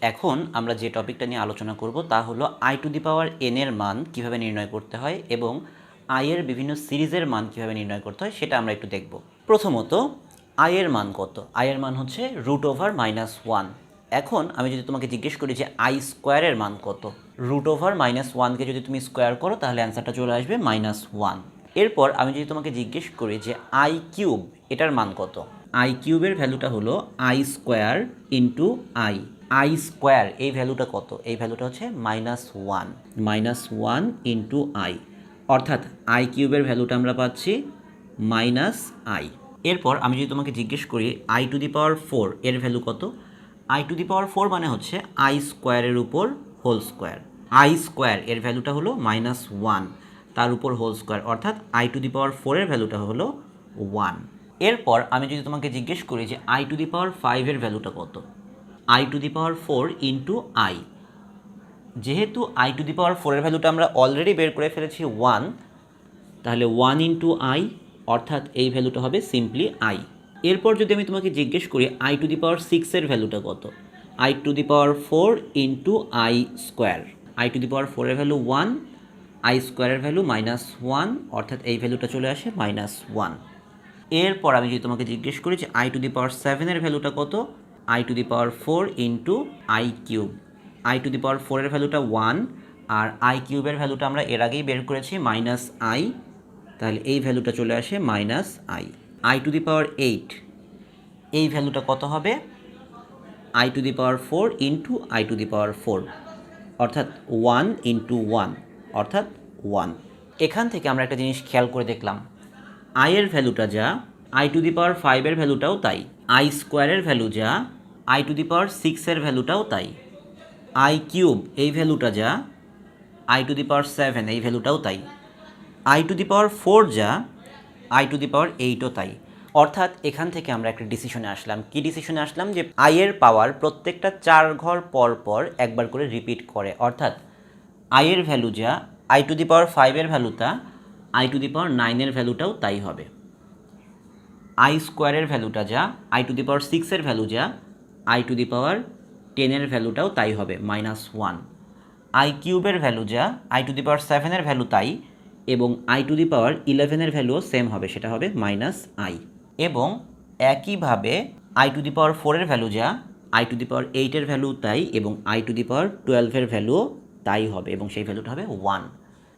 এখন আমরা যে টপিকটা নিয়ে আলোচনা করব তা হলো I to the power N এর মান কীভাবে নির্ণয় করতে হয় এবং আই এর বিভিন্ন সিরিজের মান কীভাবে নির্ণয় করতে হয় সেটা আমরা একটু দেখব। প্রথমত আই এর মান কত? আই এর মান হচ্ছে √(-1). এখন আমি যদি তোমাকে জিজ্ঞেস করি যে আই স্কোয়ারের মান কত, √(-1)কে যদি তুমি স্কোয়ার করো তাহলে অ্যান্সারটা চলে আসবে -1। এরপর আমি যদি তোমাকে জিজ্ঞেস করি যে আই কিউব এটার মান কত, আই কিউবের ভ্যালুটা হলো I square into I. I square এই ভ্যালুটা কত? এই ভ্যালুটা হচ্ছে -1 ইন্টু আই, অর্থাৎ আই কিউবের ভ্যালুটা আমরা পাচ্ছি -i। এরপর আমি যদি তোমাকে জিজ্ঞেস করি আই টু দি পাওয়ার 4 এর ভ্যালু কত, আই টু দি পাওয়ার 4 মানে হচ্ছে আই স্কোয়ারের উপর হোল স্কোয়ার। আই স্কোয়ার এর ভ্যালুটা হলো -1 তার উপর হোল স্কোয়ার, অর্থাৎ আই টু দি পাওয়ার 4 এর ভ্যালুটা হলো 1। এরপর আমি যদি তোমাকে জিজ্ঞেস করি যে আই টু দি পাওয়ার 5 এর ভ্যালুটা কত, i to the power 4 into I. যেহেতু আই টু দি পাওয়ার 4 এর ভ্যালুটা আমরা অলরেডি বের করে ফেলেছি 1, তাহলে 1 ইন্টু আই, অর্থাৎ এই ভ্যালুটা হবে সিম্পলি আই। এরপর যদি আমি তোমাকে জিজ্ঞেস করি আই টু দি পাওয়ার 6 এর ভ্যালুটা কত, i to the power 4 into i square. I to the power 4 এর ভ্যালু 1, আই স্কোয়ারের ভ্যালু -1, অর্থাৎ এই ভ্যালুটা চলে আসে -1। এরপর আমি যদি তোমাকে জিজ্ঞেস করি যে আই টু দি পাওয়ার 7 এর ভ্যালুটা কত, i to the power 4 into i cube. I to the power 4 এর ভ্যালুটা 1 আর আই কিউবের ভ্যালুটা আমরা এর আগেই বের করেছি -i, তাহলে এই ভ্যালুটা চলে আসে -i। I to the power 8 এই ভ্যালুটা কত হবে, i to the power 4 into i to the power 4, অর্থাৎ 1 ইন্টু 1, অর্থাৎ 1। এখান থেকে আমরা একটা জিনিস খেয়াল করে দেখলাম, আই এর ভ্যালুটা যা আই টু দি পাওয়ার 5 এর ভ্যালুটাও তাই, আই স্কোয়ারের ভ্যালু যা আই টু দি পাওয়ার 6 এর ভ্যালুটাও তাই, আই কিউব এই ভ্যালুটা যা আই টু দি পাওয়ার 7 এই ভ্যালুটাও তাই, আই টু দি পাওয়ার 4 যা আই টু দি পাওয়ার 8ও তাই। অর্থাৎ এখান থেকে আমরা একটা ডিসিশনে আসলাম। কি ডিসিশনে আসলাম? যে আই এর পাওয়ার প্রত্যেকটা 4 ঘর পর পর একবার করে রিপিট করে, অর্থাৎ আই এর ভ্যালু যা আই টু দি পাওয়ার 5 এর ভ্যালুটা আই টু দি পাওয়ার 9 এর ভ্যালুটাও তাই হবে। আই স্কোয়ারের ভ্যালুটা যা আই টু দি পাওয়ার 6 এর ভ্যালু যা আই টু দি পাওয়ার 10 এর ভ্যালুটাও তাই হবে -1। আই কিউবের ভ্যালু যা আই টু দি পাওয়ার 7 এর ভ্যালু তাই, এবং আই টু দি পাওয়ার 11 এর ভ্যালুও সেম হবে, সেটা হবে -i। এবং একইভাবে আই টু দি পাওয়ার 4 এর ভ্যালু যা আই টু দি পাওয়ার 8 এর ভ্যালু তাই, এবং আই টু দি পাওয়ার 12 এর ভ্যালুও তাই হবে, এবং সেই ভ্যালুটা হবে 1।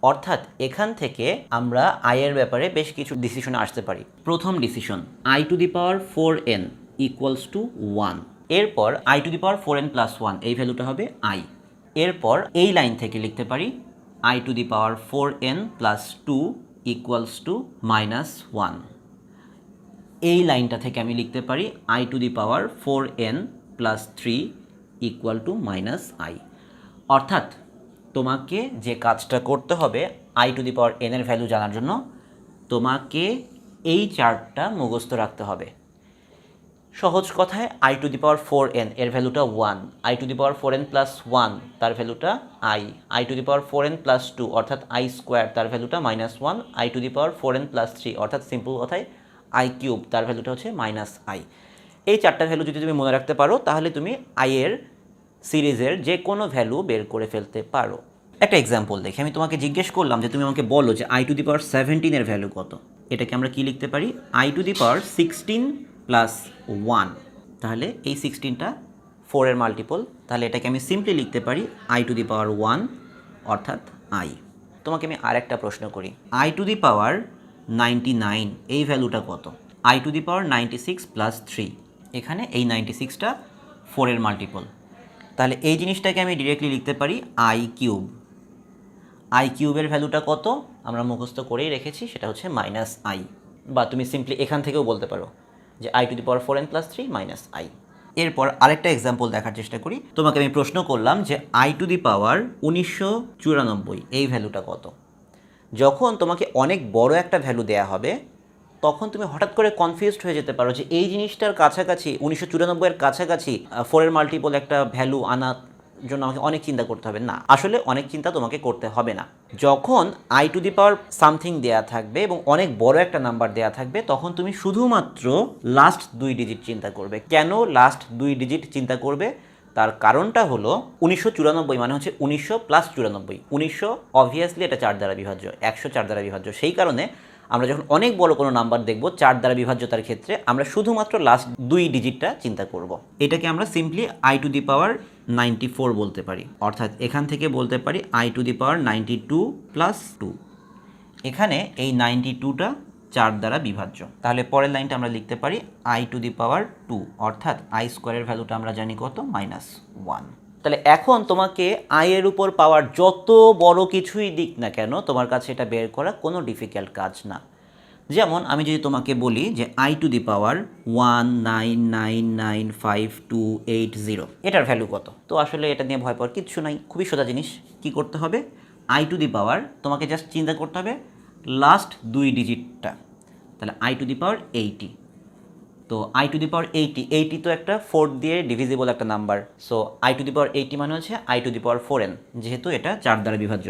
অর্থাৎ এখান থেকে আমরা আই এর ব্যাপারে বেশ কিছু ডিসিশনে আসতে পারি। প্রথম decision, I to the power 4n equals to 1। এরপর I to the power 4n plus 1 এই ভ্যালুটা হবে আই। এরপর এই লাইন থেকে লিখতে পারি I to the power 4n plus 2 equals to -1। এই লাইনটা থেকে আমি লিখতে পারি I to the power 4n plus 3 equal to -i। অর্থাৎ তোমাকে যে কাজটা করতে হবে i to the power n এর ভ্যালু জানার জন্য, তোমাকে এই চার্টটা মুখস্থ রাখতে হবে। সহজ কথায় I to the power 4n এর ভ্যালুটা 1, I to the power 4n plus 1 তার ভ্যালুটা i, i to the power 4n plus 2 অর্থাৎ আই স্কোয়ার তার ভ্যালুটা -1, I to the power 4n plus 3 অর্থাৎ সিম্পল কথায় আই কিউব তার ভ্যালুটা হচ্ছে -i। এই চারটা ভ্যালু যদি তুমি মনে রাখতে পারো তাহলে তুমি আই এর সিরিজের যে কোনো ভ্যালু বের করে ফেলতে পারো। একটা এক্সাম্পল দেখি, আমি তোমাকে জিজ্ঞেস করলাম যে তুমি আমাকে বলো যে আই টু দি পাওয়ার 17 এর ভ্যালু কত। এটাকে আমরা কি লিখতে পারি, I to the power 16 plus 1। তাহলে এই 16টা 4 এর মাল্টিপল, তাহলে এটাকে আমি সিম্পলি লিখতে পারি আই টু দি পাওয়ার 1 অর্থাৎ আই। তোমাকে আমি আর একটা প্রশ্ন করি, আই টু দি পাওয়ার 99 এই ভ্যালুটা কত, i to the power 96 plus 3। এখানে এই 96টা 4 এর মাল্টিপল, তাহলে এই জিনিসটাকে আমি ডিরেক্টলি লিখতে পারি আই কিউব। আই কিউবের ভ্যালুটা কত আমরা মুখস্থ করেই রেখেছি, সেটা হচ্ছে -i, বা তুমি সিম্পলি এখান থেকেও বলতে পারো যে I to the power 4n plus 3 -i। এরপর আরেকটা এক্সাম্পল দেখার চেষ্টা করি। তোমাকে আমি প্রশ্ন করলাম যে আই টু দি পাওয়ার 1994 এই ভ্যালুটা কত। যখন তোমাকে অনেক বড় একটা ভ্যালু দেয়া হবে তখন তুমি হঠাৎ করে কনফিউজড হয়ে যেতে পারো যে এই জিনিসটার কাছাকাছি 1994 এর কাছাকাছি 4 এর মাল্টিপল একটা ভ্যালু আনার জন্য আমাকে অনেক চিন্তা করতে হবে। না, আসলে অনেক চিন্তা তোমাকে করতে হবে না। যখন I to the power something দেয়া থাকবে এবং অনেক বড় একটা নাম্বার দেয়া থাকবে তখন তুমি শুধুমাত্র লাস্ট 2 ডিজিট চিন্তা করবে। কেন লাস্ট 2 ডিজিট চিন্তা করবে? তার কারণটা হলো 1994 মানে হচ্ছে 1900 প্লাস 94। 1900 অবভিয়াসলি এটা 4 দ্বারা বিভাজ্য, 100 4 দ্বারা বিভাজ্য। সেই কারণে আমরা যখন অনেক বড় কোনো নাম্বার দেখব 4 দ্বারা বিভাজ্যতার ক্ষেত্রে আমরা শুধুমাত্র লাস্ট 2 ডিজিটটা চিন্তা করব। এটাকে আমরা সিম্পলি i টু দি পাওয়ার 94 বলতে পারি, অর্থাৎ এখান থেকে বলতে পারি i to the power 92 plus 2। এখানে এই 92টা 4 দ্বারা বিভাজ্য। তাহলে পরের লাইনটা আমরা লিখতে পারি i টু দি পাওয়ার 2, অর্থাৎ i স্কোয়ারের ভ্যালুটা আমরা জানি কত, -1। তাহলে এখন তোমাকে i এর উপর পাওয়ার যত বড় কিছুই দিক না কেন তোমার কাছে এটা বের করা কোনো ডিফিকাল্ট কাজ না। যেমন আমি যদি তোমাকে বলি যে i টু দি পাওয়ার 1999528 এটার ভ্যালু কত, তো আসলে এটা নিয়ে ভয় পাওয়ার কিচ্ছু নাই, খুবই সোজা জিনিস। কি করতে হবে, i টু দি পাওয়ার তোমাকে জাস্ট চিন্তা করতে হবে লাস্ট 2 ডিজিটটা, তাহলে i টু দি পাওয়ার 80। তো i টু দি পাওয়ার 80 তো একটা 4 দিয়ে ডিভিজিবল একটা number, so i to the power 80 মানে হচ্ছে i to the power 4n, যেহেতু এটা 4 দ্বারা বিভাজ্য,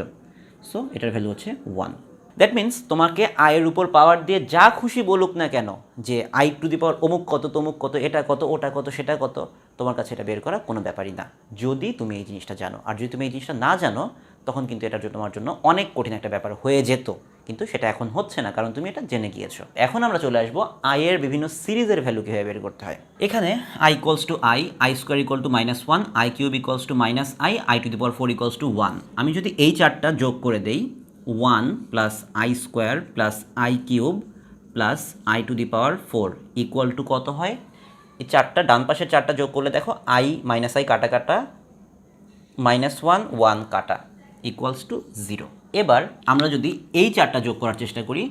সো এটার ভ্যালু হচ্ছে 1। দ্যাট মিন্স তোমাকে i এর উপর পাওয়ার দিয়ে যা খুশি বলুক না কেন যে i টু দি পাওয়ার অমুক কত তমুক কত, এটা কত ওটা কত সেটা কত, তোমার কাছে এটা বের করা কোনো ব্যাপারই না, যদি তুমি এই জিনিসটা জানো। আর যদি তুমি এই জিনিসটা না জানো তখন কিন্তু এটা তোমার জন্য অনেক কঠিন একটা ব্যাপার হয়ে যেত, কিন্তু সেটা এখন হচ্ছে না কারণ তুমি এটা জেনে গিয়েছো। এখন আমরা চলে আসবো i এর বিভিন্ন সিরিজের ভ্যালু কীভাবে বের করতে হয়। এখানে i equals to i square equal to -1, i cube equals to -i to the power 4 equals to 1। আমি যদি এই চারটা যোগ করে দেই 1 plus i square plus i cube plus i to the power 4 equal to কত হয়, এই চারটা ডান পাশের চারটা যোগ করলে দেখো i -i কাটা কাটা -1 1 কাটা ইকুয়ালস টু 0। এবার আমরা যদি এই চারটা যোগ করার চেষ্টা করি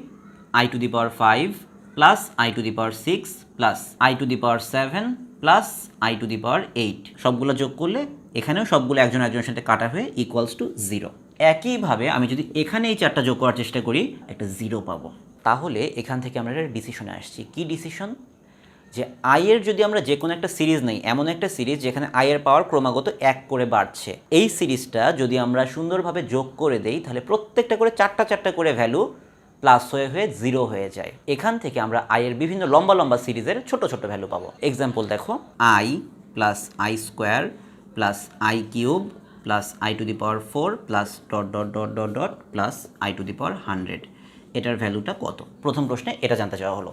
i to the power 5 plus i to the power 6 plus i to the power 7 plus i to the power 8, সবগুলো যোগ করলে এখানেও সবগুলো একজন একজনের সাথে কাটা হয়ে ইকুয়ালস টু 0। একইভাবে আমি যদি এখানে এই চারটা যোগ করার চেষ্টা করি একটা 0 পাবো। তাহলে এখান থেকে আমরা একটা ডিসিশনে আসছি। কি ডিসিশন, যে i এর যদি আমরা যে কোনো একটা সিরিজ নেই, এমন একটা সিরিজ যেখানে i এর পাওয়ার ক্রমাগত 1 করে বাড়ছে, এই সিরিজটা যদি আমরা সুন্দরভাবে যোগ করে দেই তাহলে প্রত্যেকটা করে চারটা করে ভ্যালু প্লাস হয়ে 0 হয়ে যায়। এখান থেকে আমরা i এর বিভিন্ন লম্বা লম্বা সিরিজের ছোট ছোট ভ্যালু পাবো। এক্সাম্পল দেখো, i plus i square plus i cube plus i to the power 4 plus dot dot dot dot dot plus i to the power 100, এটার ভ্যালুটা কত? প্রথম প্রশ্নে এটা জানতে চাওয়া হলো।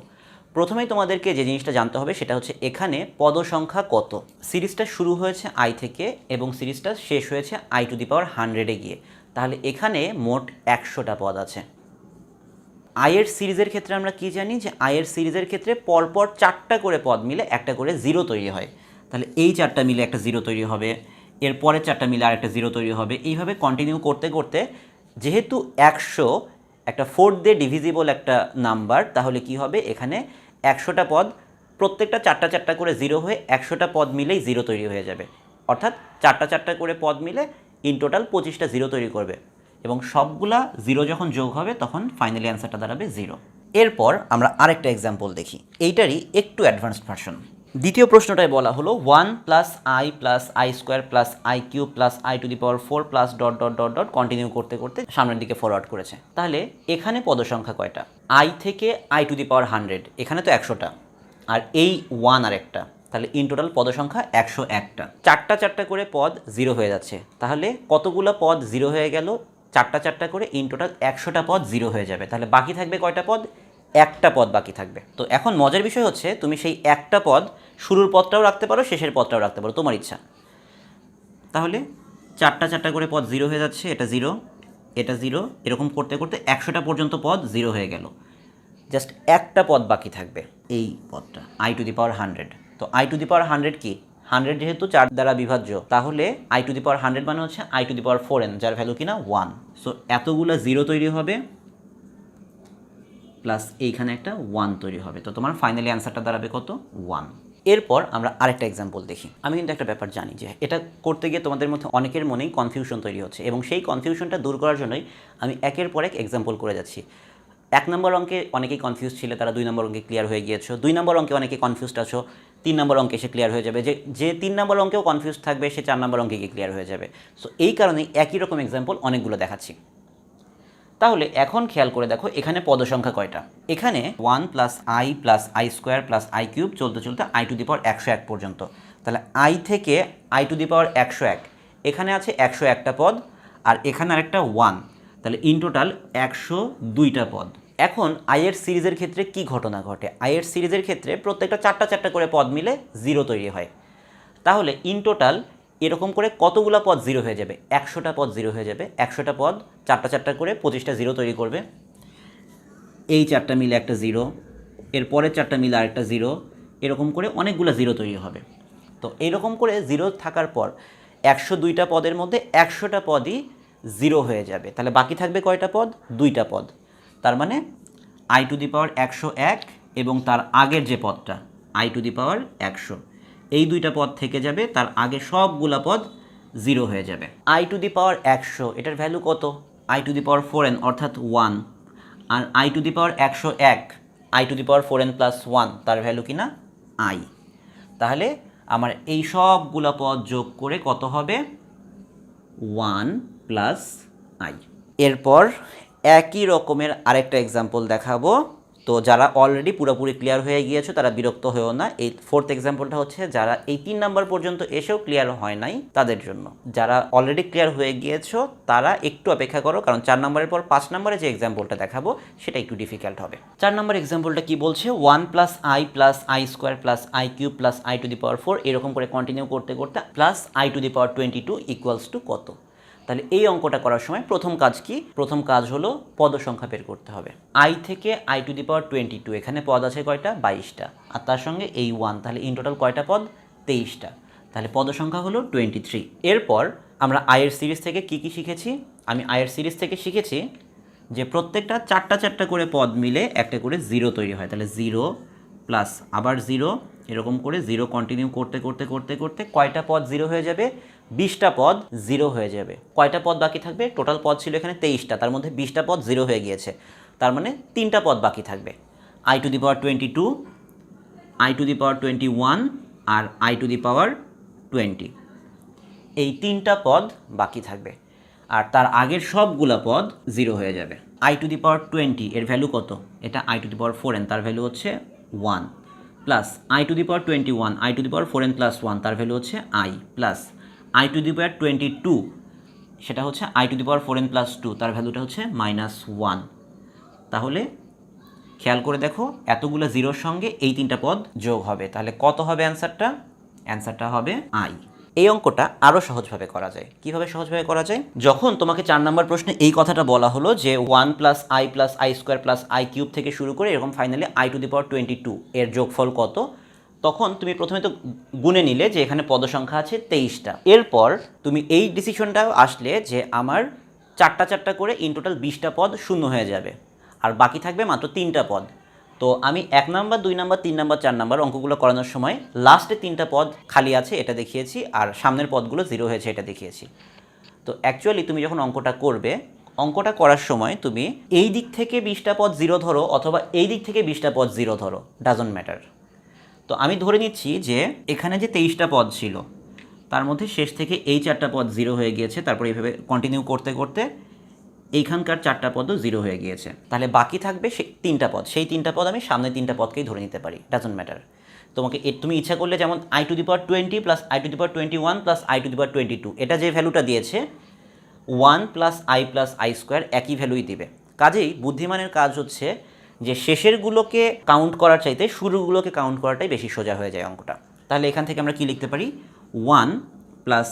প্রথমেই তোমাদেরকে যে জিনিসটা জানতে হবে সেটা হচ্ছে এখানে পদ সংখ্যা কত। সিরিজটা শুরু হয়েছে i থেকে এবং সিরিজটা শেষ হয়েছে i টু দি পাওয়ার 100-এ গিয়ে, তাহলে এখানে মোট 100টা পদ আছে। i এর সিরিজের ক্ষেত্রে আমরা কি জানি, যে i এর সিরিজের ক্ষেত্রে পরপর 4টা করে পদ মিলে একটা করে 0 তৈরি হয়, তাহলে এই 4টা মিলে একটা 0 তৈরি হবে, এর পরের 4টা মিলে আর একটা 0 তৈরি হবে, এইভাবে কন্টিনিউ করতে করতে যেহেতু 100 একটা 4 দিয়ে ডিভিজিবল একটা নাম্বার, তাহলে কি হবে, এখানে 100টা পদ প্রত্যেকটা চারটা করে 0 হয়ে 100টা পদ মিলেই 0 তৈরি হয়ে যাবে, অর্থাৎ চারটা করে পদ মিলে ইন টোটাল 25টা 0 তৈরি করবে এবং সবগুলা 0 যখন যোগ হবে তখন ফাইনালি অ্যান্সারটা দাঁড়াবে 0। এরপর আমরা আরেকটা এক্সাম্পল দেখি, এইটারই একটু অ্যাডভান্সড ভার্সন। দ্বিতীয় প্রশ্নটায় বলা হলো 1 plus i square plus i cube plus i to the power 4 plus dot dot dot dot continue করতে করতে সামনের দিকে ফরওয়ার্ড করেছে। তাহলে এখানে পদ সংখ্যা কয়টা, i থেকে i টু দি পাওয়ার 100, এখানে তো 100টা আর এই 1 আর একটা, তাহলে ইন টোটাল পদ সংখ্যা 101টা। চারটা করে পদ 0 হয়ে যাচ্ছে, তাহলে কতগুলো পদ 0 হয়ে গেল, চারটা করে ইন টোটাল 100টা পদ 0 হয়ে যাবে, তাহলে বাকি থাকবে কয়টা পদ, একটা পদ বাকি থাকবে। তো এখন মজার বিষয় হচ্ছে তুমি সেই একটা পদ শুরুর পদটাও রাখতে পারো, শেষের পদটাও রাখতে পারো, তোমার ইচ্ছা। তাহলে চারটা করে পদ 0 হয়ে যাচ্ছে, এটা 0 এটা 0, এরকম করতে করতে 100টা পর্যন্ত পদ 0 হয়ে গেল, জাস্ট একটা পদ বাকি থাকবে, এই পদটা i টু দি পাওয়ার 100। তো i টু দি পাওয়ার 100 কি, 100 যেহেতু 4 দ্বারা বিভাজ্য, তাহলে i টু দি পাওয়ার 100 মানে হচ্ছে i to the power 4n, যার ভ্যালু কিনা 1। সো এতগুলো 0 তৈরি হবে প্লাস এইখানে একটা 1 তৈরি হবে, তো তোমার ফাইনালি অ্যান্সারটা দাঁড়াবে কত, 1। এরপর আমরা আরেকটা এক্সাম্পল দেখি। আমি কিন্তু একটা ব্যাপার জানি যে এটা করতে গিয়ে তোমাদের মধ্যে অনেকের মনেই কনফিউশন তৈরি হচ্ছে এবং সেই কনফিউশনটা দূর করার জন্যই আমি একের পর এক এক্সাম্পল করে যাচ্ছি। 1 নম্বর অঙ্কে অনেকেই কনফিউজ ছিল, তারা 2 নম্বর অঙ্কে ক্লিয়ার হয়ে গিয়েছো, 2 নম্বর অঙ্কে অনেকে কনফিউজড আছো, 3 নম্বর অঙ্কে এসে ক্লিয়ার হয়ে যাবে, যে 3 নম্বর অঙ্কেও কনফিউজ থাকবে সে 4 নম্বর অঙ্কে গিয়ে ক্লিয়ার হয়ে যাবে। সো এই কারণেই একই রকম এক্সাম্পল অনেকগুলো দেখাচ্ছি। তাহলে এখন খেয়াল করে দেখো এখানে পদ সংখ্যা কয়টা। এখানে 1 plus I plus i square plus i cube চলতে চলতে আই টু দি পাওয়ার 101 পর্যন্ত। তাহলে আই থেকে আই টু দি পাওয়ার 101, এখানে আছে 101টা পদ, আর এখানে আরেকটা 1, তাহলে ইন টোটাল 102টা পদ। এখন আইয়ের সিরিজের ক্ষেত্রে কি ঘটনা ঘটে? আইয়ের সিরিজের ক্ষেত্রে প্রত্যেকটা চারটা চারটা করে পদ মিলে 0 তৈরি হয়। তাহলে ইন টোটাল এরকম করে কতগুলো পদ 0 হয়ে যাবে? 100টা পদ 0 হয়ে যাবে। 100টা পদ চারটা চারটা করে 25টা 0 তৈরি করবে। এই চারটা মিলে একটা 0, এর পরের চারটা মিলে আরেকটা 0, এরকম করে অনেকগুলো 0 তৈরি হবে। তো এরকম করে 0 থাকার পর 102টা পদের মধ্যে 100টা পদই 0 হয়ে যাবে। তাহলে বাকি থাকবে কয়টা পদ? 2টা পদ। তার মানে আই টু দি পাওয়ার 101 এবং তার আগের যে পদটা আই টু দি পাওয়ার 100, এই 2টা পদ থেকে যাবে, তার আগে সবগুলা পদ 0 হয়ে যাবে। আই টু দি পাওয়ার 100 এটার ভ্যালু কত? I to the power 4n অর্থাৎ 1। আর i to the power 101 i to the power 4n plus 1, তার ভ্যালু কিনা? আই। তাহলে আমার এই সবগুলা পদ যোগ করে কত হবে? 1 প্লাস আই। এরপর একই রকমের আরেকটা এক্সাম্পল দেখাবো। তো যারা অলরেডি পুরোপুরি ক্লিয়ার হয়ে গিয়েছো তারা বিরক্ত হয়েও না। এই 4th এক্সাম্পলটা হচ্ছে যারা এই 3 নাম্বার পর্যন্ত এসেও ক্লিয়ার হয় নাই তাদের জন্য। যারা অলরেডি ক্লিয়ার হয়ে গিয়েছো তারা একটু অপেক্ষা করো, কারণ 4 নম্বরের পর 5 নম্বরে যে এক্সাম্পলটা দেখাবো সেটা একটু ডিফিকাল্ট হবে। 4 নম্বর এক্সাম্পলটা কি বলছে? 1 plus i square plus i cube plus i to the power 4 এরকম করে কন্টিনিউ করতে করতে plus i to the power 22 equals to কত? তাহলে এই অঙ্কটা করার সময় প্রথম কাজ কি? প্রথম কাজ হলো পদ সংখ্যা বের করতে হবে। আই থেকে আই টু দি পাওয়ার 22, এখানে পদ আছে কয়টা? 22টা, আর তার সঙ্গে এই 1, তাহলে ইন টোটাল কয়টা পদ? 23টা। তাহলে পদ সংখ্যা হলো 23। এরপর আমরা আয়ের সিরিজ থেকে কি কি শিখেছি? আমি আয়ের সিরিজ থেকে শিখেছি যে প্রত্যেকটা চারটা চারটা করে পদ মিলে একটা করে 0 তৈরি হয়। তাহলে 0 প্লাস আবার 0, এরকম করে 0 কন্টিনিউ করতে করতে করতে করতে কয়টা পদ 0 হয়ে যাবে? 20টা পদ 0 হয়ে যাবে। কয়টা পদ বাকি থাকবে? টোটাল পদ ছিল এখানে 23টা, তার মধ্যে 20টা পদ 0 হয়ে গিয়েছে, তার মানে 3টা পদ বাকি থাকবে। I to the power 22, i to the power 21 আর আই টু দি পাওয়ার 20, এই 3টা পদ বাকি থাকবে, আর তার আগের সবগুলা পদ 0 হয়ে যাবে। আই টু দি পাওয়ার 20 এর ভ্যালু কত? এটা I to the power 4n, তার ভ্যালু হচ্ছে 1, plus i to the power 21 i to the power 4n plus 1, তার ভ্যালু হচ্ছে i, plus i to the power 22 সেটা হচ্ছে i to the power 4n plus 2, তার ভ্যালুটা হচ্ছে -1। তাহলে খেয়াল করে দেখো এতগুলো 0-র সঙ্গে এই 3টা পদ যোগ হবে, তাহলে কত হবে অ্যান্সারটা? অ্যান্সারটা হবে আই। এই অঙ্কটা আরও সহজভাবে করা যায়। কীভাবে সহজভাবে করা যায়? যখন তোমাকে 4 নম্বর প্রশ্নে এই কথাটা বলা হলো যে 1 plus i square plus i cube থেকে শুরু করে এরকম finally I to the power 22 এর যোগফল কত, তখন তুমি প্রথমে তো গুনে নিলে যে এখানে পদ সংখ্যা আছে 23টা। এরপর তুমি এই ডিসিশনটাও আসলে যে আমার চারটা চারটা করে ইন টোটাল 20টা পদ শূন্য হয়ে যাবে, আর বাকি থাকবে মাত্র 3টা পদ। তো আমি 1 নাম্বার 2 নাম্বার 3 নাম্বার 4 নাম্বার অঙ্কগুলো করানোর সময় লাস্টে 3টা পদ খালি আছে এটা দেখিয়েছি, আর সামনের পদগুলো 0 হয়েছে এটা দেখিয়েছি। তো অ্যাকচুয়ালি তুমি যখন অঙ্কটা করবে, অঙ্কটা করার সময় তুমি এই দিক থেকে 20টা পদ 0 ধরো অথবা এই দিক থেকে 20টা পদ 0 ধরো, ডাজন্ট ম্যাটার। তো আমি ধরে নিচ্ছি যে এখানে যে 23টা পদ ছিল তার মধ্যে শেষ থেকে এই 4টা পদ 0 হয়ে গিয়েছে, তারপরে এইভাবে কন্টিনিউ করতে করতে এইখানকার 4টা পদও 0 হয়ে গিয়েছে, তাহলে বাকি থাকবে সেই 3টা পদ। সেই 3টা পদ আমি সামনে 3টা পদকেই ধরে নিতে পারি, ডাজন্ট ম্যাটার। তুমি ইচ্ছা করলে যেমন i to the power 20 plus i to the power 21 plus i to the power 22, এটা যে ভ্যালুটা দিয়েছে 1 প্লাস আই স্কোয়ার একই ভ্যালুই দিবে। কাজেই বুদ্ধিমানের কাজ হচ্ছে যে শেষেরগুলোকে কাউন্ট করার চাইতে শুরুগুলোকে কাউন্ট করাটাই বেশি সোজা হয়ে যায় অঙ্কটা। তাহলে এখান থেকে আমরা কি লিখতে পারি? 1 প্লাস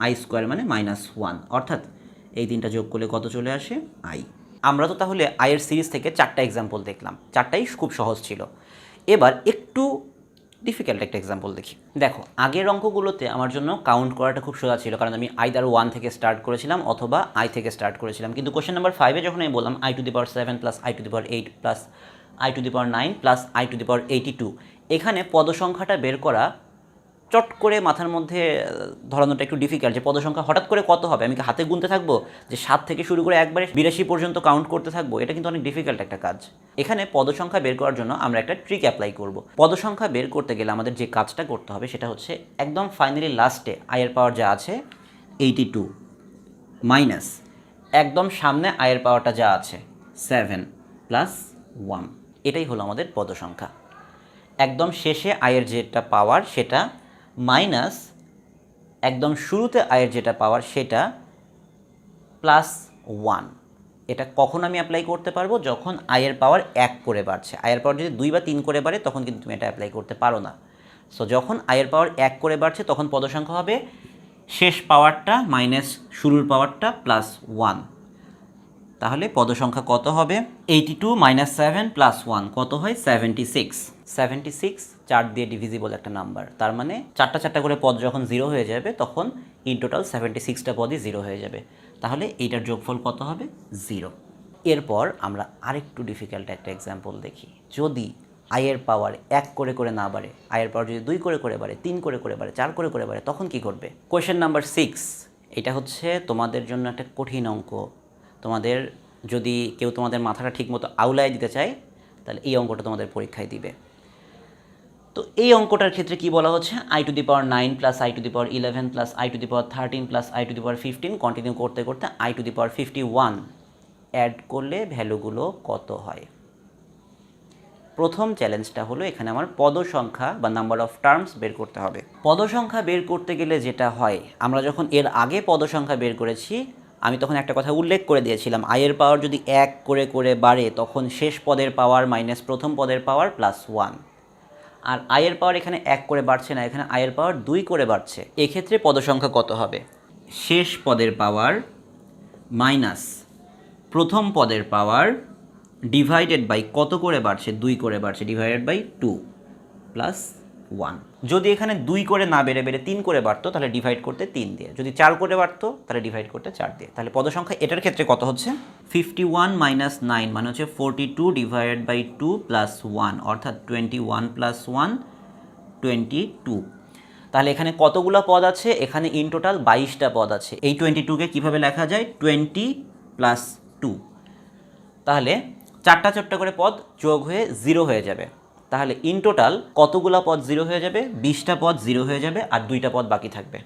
আই স্কোয়ার মানে -1, অর্থাৎ এই 3টা যোগ করলে কত চলে আসে? আই। আমরা তো তাহলে আইয়ের সিরিজ থেকে 4টা এক্সাম্পল দেখলাম, 4টাই খুব সহজ ছিল। এবার একটু ডিফিকাল্ট একটা এক্সাম্পল দেখি। দেখো আগের অঙ্কগুলোতে আমার জন্য কাউন্ট করাটা খুব সোজা ছিল, কারণ আমি আইদার 1 থেকে স্টার্ট করেছিলাম অথবা আই থেকে স্টার্ট করেছিলাম। কিন্তু কোশ্চেন নাম্বার 5-এ যখন আমি বললাম i to the power 7 plus i to the power 8 plus i to the power 9 plus i to the power 82, এখানে পদ সংখ্যাটা বের করা চট করে মাথার মধ্যে ধরানোটা একটু ডিফিকাল্ট। যে পদ সংখ্যা হঠাৎ করে কত হবে, আমি কি হাতে গুনতে থাকবো যে 7 থেকে শুরু করে একবারে 82 পর্যন্ত কাউন্ট করতে থাকবো? এটা কিন্তু অনেক ডিফিকাল্ট একটা কাজ। এখানে পদ সংখ্যা বের করার জন্য আমরা একটা ট্রিক অ্যাপ্লাই করব। পদ সংখ্যা বের করতে গেলে আমাদের যে কাজটা করতে হবে সেটা হচ্ছে একদম ফাইনালি লাস্টে আইয়ের পাওয়ার যা আছে 82 মাইনাস একদম সামনে আয়ের পাওয়ারটা যা আছে 7 প্লাস 1, এটাই হলো আমাদের পদ সংখ্যা। একদম শেষে আয়ের যেটা পাওয়ার সেটা মাইনাস একদম শুরুতে আয়ের যেটা পাওয়ার সেটা প্লাস 1। এটা কখন আমি অ্যাপ্লাই করতে পারবো? যখন আয়ের পাওয়ার 1 করে বাড়ছে। আয়ের পাওয়ার যদি 2 বা 3 করে বাড়ে তখন কিন্তু তুমি এটা অ্যাপ্লাই করতে পারো না। সো যখন আয়ের পাওয়ার 1 করে বাড়ছে তখন পদ সংখ্যা হবে শেষ পাওয়ারটা মাইনাস শুরুর পাওয়ারটা প্লাস 1। তাহলে পদ সংখ্যা কত হবে? 82 মাইনাস 7 প্লাস 1 কত হয়? 76। 76 4 দিয়ে ডিভিজিবল একটা নাম্বার, তার মানে চারটা করে পদ যখন 0 হয়ে যাবে তখন ইন টোটাল 76টা পদই 0 হয়ে যাবে। তাহলে এইটার যোগফল কত হবে? 0। এরপর আমরা আরেকটু ডিফিকাল্ট একটা এক্সাম্পল দেখি। যদি আয়ের পাওয়ার 1 করে না বাড়ে, আয়ের পাওয়ার যদি 2 করে বাড়ে, 3 করে বাড়ে, 4 করে বাড়ে, তখন কি ঘটবে? কোয়েশ্চেন নাম্বার 6, এটা হচ্ছে তোমাদের জন্য একটা কঠিন অঙ্ক। তোমাদের যদি কেউ তোমাদের মাথাটা ঠিকমতো আউলায় দিতে চায় তাহলে এই অঙ্কটা তোমাদের পরীক্ষায় দিবে। তো এই অঙ্কটার ক্ষেত্রে কি বলা হচ্ছে? i to the power 9 plus i to the power 11 plus i to the power 13 plus i to the power 15 continue করতে i to the power 51 add করলে ভ্যালুগুলো কত হয়? প্রথম চ্যালেঞ্জটা হলো এখানে আমার পদ সংখ্যা বা নাম্বার অফ টার্মস বের করতে হবে। পদ সংখ্যা বের করতে গেলে যেটা হয়, আমরা যখন এর আগে পদ সংখ্যা বের করেছি আমি তখন একটা কথা উল্লেখ করে দিয়েছিলাম, আয়ের পাওয়ার যদি 1 করে বাড়ে তখন শেষ পদের পাওয়ার মাইনাস প্রথম পদের পাওয়ার প্লাস 1। আর আয়ের পাওয়ার এখানে 1 করে বাড়ছে না, এখানে আয়ের পাওয়ার 2 করে বাড়ছে। এক্ষেত্রে পদ সংখ্যা কত হবে? শেষ পদের পাওয়ার মাইনাস প্রথম পদের পাওয়ার ডিভাইডেড বাই কত করে বাড়ছে? 2 করে বাড়ছে, ডিভাইডেড বাই 2 প্লাস 1। যদি এখানে 2 করে না বেড়ে 3 করে বাড়তো তাহলে ডিভাইড করতে 3 দিয়ে, যদি 4 করে বাড়তো তাহলে ডিভাইড করতে 4 দিয়ে। তাহলে পদ সংখ্যা এটার ক্ষেত্রে কত হচ্ছে? 51 মাইনাস 9 মানে হচ্ছে 42 ডিভাইডেড বাই 2 প্লাস 1, অর্থাৎ 21 প্লাস 1 22। তাহলে এখানে কতগুলো পদ আছে? এখানে ইন টোটাল 22টা পদ আছে। এই 22কে কীভাবে লেখা যায়? 20 প্লাস 2। তাহলে চারটা করে পদ যোগ হয়ে 0 হয়ে যাবে। তাহলে ইন টোটাল কতগুলো পদ 0 হয়ে যাবে? 20টা পদ 0 হয়ে যাবে আর 2টা পদ বাকি থাকবে,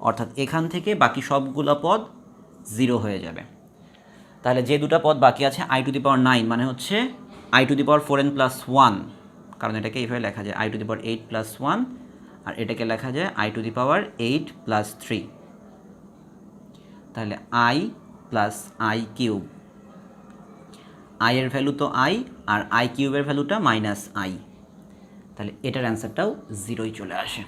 অর্থাৎ এখান থেকে বাকি সবগুলো পদ 0 হয়ে যাবে। তাহলে যে দুটো পদ বাকি আছে i টু দি পাওয়ার 9 মানে হচ্ছে i to the power 4n plus 1, কারণ এটাকে এইভাবে লেখা যায় i to the power 8 plus 1, আর এটাকে লেখা যায় i to the power 8 plus 3। তাহলে i plus i cube, i এর ভ্যালু তো i আর i কিউবের ভ্যালুটা মাইনাস i, তাহলে এটার অ্যান্সারটাও 0ই চলে আসে।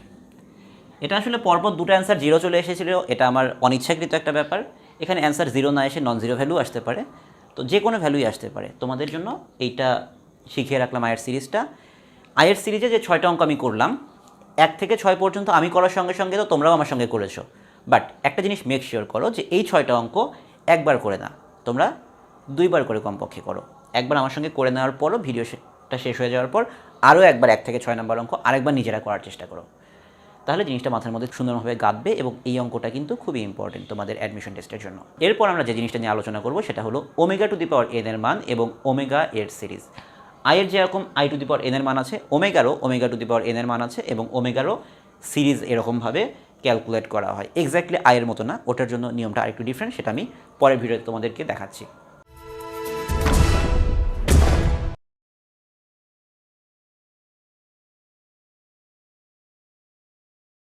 এটা আসলে পরপর দুটো অ্যান্সার 0 চলে এসেছিল, এটা আমার অনিচ্ছাকৃত একটা ব্যাপার। এখানে অ্যান্সার 0 না এসে নন জিরো ভ্যালু আসতে পারে, তো যে কোনো ভ্যালুই আসতে পারে। তোমাদের জন্য এইটা শিখিয়ে রাখলাম আয়ের সিরিজটা। আয়ের সিরিজে যে 6টা অঙ্ক আমি করলাম 1 থেকে 6 পর্যন্ত আমি করার সঙ্গে সঙ্গে তো তোমরাও আমার সঙ্গে করেছো, বাট একটা জিনিস মেক শিওর করো যে এই 6টা অঙ্ক একবার করে না, তোমরা 2বার করে কমপক্ষে করো। একবার আমার সঙ্গে করে নেওয়ার পরও ভিডিওটা শেষ হয়ে যাওয়ার পর আরও একবার 1 থেকে 6 নম্বর অঙ্ক আরেকবার নিজেরা করার চেষ্টা করো, তাহলে জিনিসটা মাথার মধ্যে সুন্দরভাবে গাঁথবে। এবং এই অঙ্কটা কিন্তু খুবই ইম্পর্টেন্ট তোমাদের অ্যাডমিশন টেস্টের জন্য। এরপর আমরা যে জিনিসটা নিয়ে আলোচনা করব সেটা হলো omega to the power n এর মান এবং ওমেগা এর সিরিজ। আয়ের যেরকম i to the power n এর মান আছে, ওমেগারও omega to the power n এর মান আছে, এবং ওমেগারও সিরিজ এরকমভাবে ক্যালকুলেট করা হয়। এক্স্যাক্টলি আয়ের মতো না, ওটার জন্য নিয়মটা আরেকটু ডিফারেন্ট, সেটা আমি পরের ভিডিওতে তোমাদেরকে দেখাচ্ছি।